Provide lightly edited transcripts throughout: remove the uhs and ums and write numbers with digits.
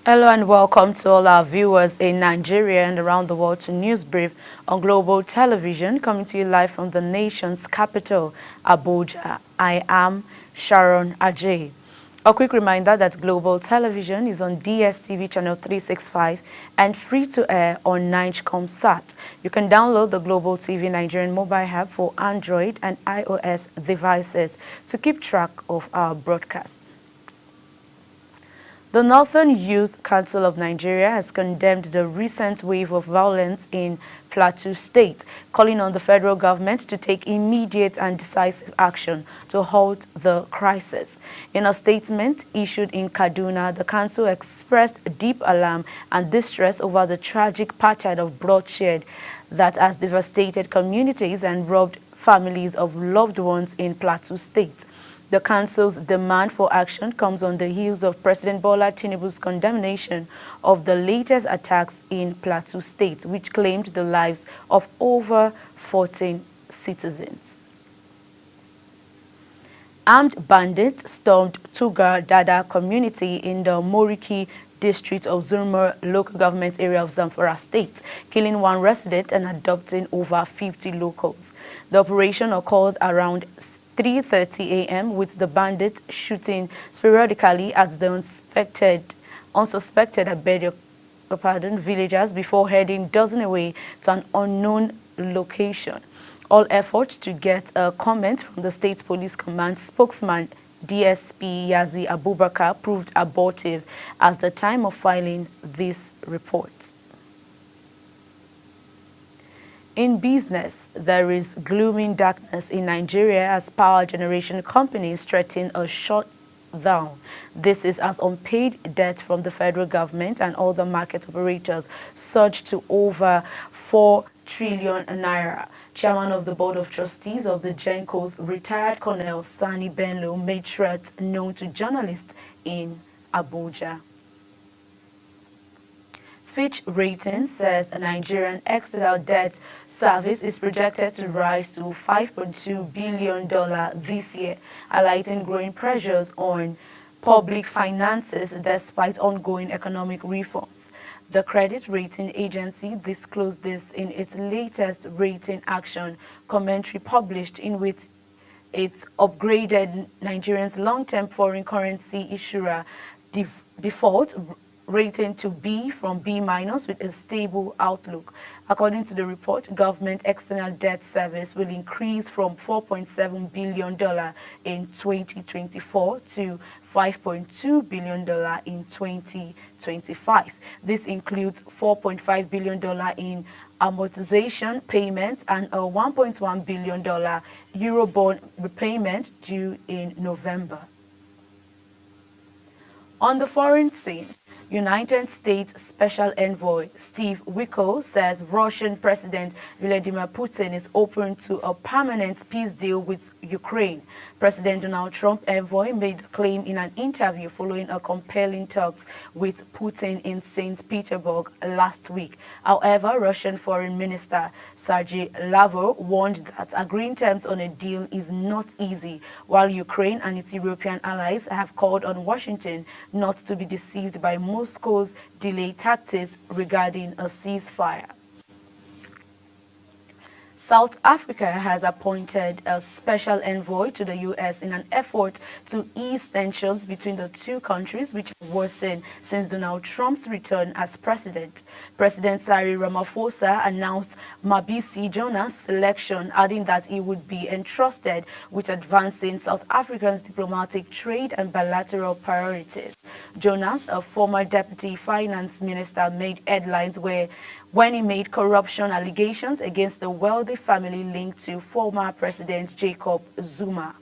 Hello and welcome to all our viewers in Nigeria and around the world to News Brief on Global Television, coming to you live from the nation's capital, Abuja. I am Sharon Ajay. A quick reminder that Global Television is on DSTV channel 365 and free to air on Nigecomsat. You can download the Global TV Nigerian mobile app for Android and iOS devices to keep track of our broadcasts. The Northern Youth Council of Nigeria has condemned the recent wave of violence in Plateau State, calling on the federal government to take immediate and decisive action to halt the crisis. In a statement issued in Kaduna, the council expressed deep alarm and distress over the tragic pattern of bloodshed that has devastated communities and robbed families of loved ones in Plateau State. The council's demand for action comes on the heels of President Bola Tinubu's condemnation of the latest attacks in Plateau State, which claimed the lives of over 14 citizens. Armed bandits stormed Tugar Dada community in the Moriki district of Zurmur local government area of Zamfara state, killing one resident and abducting over 50 locals. The operation occurred around 3:30 a.m. with the bandits shooting sporadically at the unsuspected villagers before heading dozens away to an unknown location. All efforts to get a comment from the State Police Command spokesman DSP Yazi Abubakar proved abortive at the time of filing this report. In business, there is glooming darkness in Nigeria as power generation companies threaten a shutdown. This is as unpaid debt from the federal government and other market operators surged to over 4 trillion naira. Chairman of the Board of Trustees of the GENCO's retired Colonel Sani Benlo made threats known to journalists in Abuja. Fitch Ratings says a Nigerian external debt service is projected to rise to $5.2 billion this year, highlighting growing pressures on public finances despite ongoing economic reforms. The credit rating agency disclosed this in its latest rating action commentary published, in which it's upgraded Nigeria's long-term foreign currency issuer default rating to B from B- with a stable outlook. According to the report, government external debt service will increase from $4.7 billion in 2024 to $5.2 billion in 2025. This includes $4.5 billion in amortization payments and a $1.1 billion Eurobond repayment due in November. On the foreign scene, United States Special Envoy Steve Witkoff says Russian President Vladimir Putin is open to a permanent peace deal with Ukraine. President Donald Trump envoy made the claim in an interview following a compelling talks with Putin in St. Petersburg last week. However, Russian Foreign Minister Sergei Lavrov warned that agreeing terms on a deal is not easy, while Ukraine and its European allies have called on Washington not to be deceived by Moscow's delay tactics regarding a ceasefire. South Africa has appointed a special envoy to the U.S. in an effort to ease tensions between the two countries, which have worsened since Donald Trump's return as president. President Cyril Ramaphosa announced Mabisi Jonas' selection, adding that he would be entrusted with advancing South Africa's diplomatic, trade and bilateral priorities. Jonas, a former deputy finance minister, made headlines when he made corruption allegations against the wealthy family linked to former President Jacob Zuma.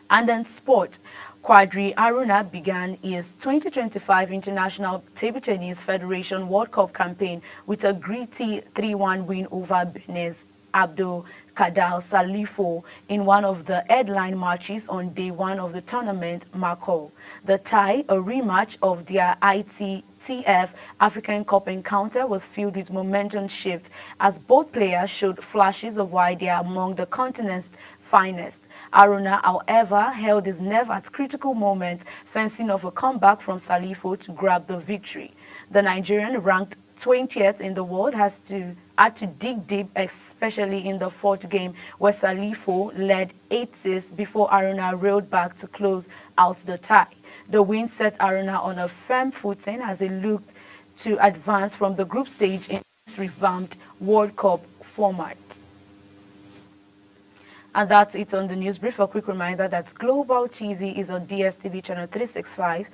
And in sport, Quadri Aruna began his 2025 International Table Tennis Federation World Cup campaign with a gritty 3-1 win over Benin's Abdul Kadal Salifo in one of the headline matches on day one of the tournament, Marco. The tie, a rematch of their ITTF African Cup encounter, was filled with momentum shift as both players showed flashes of why they are among the continent's finest. Aruna, however, held his nerve at critical moments, fencing off a comeback from Salifo to grab the victory. The Nigerian, ranked 20th in the world, had to dig deep, especially in the fourth game, where Salifo led 8-6 before Aruna reeled back to close out the tie. The win set Aruna on a firm footing as he looked to advance from the group stage in this revamped World Cup format. And that's it on the news brief. A quick reminder that Global TV is on DSTV channel 365.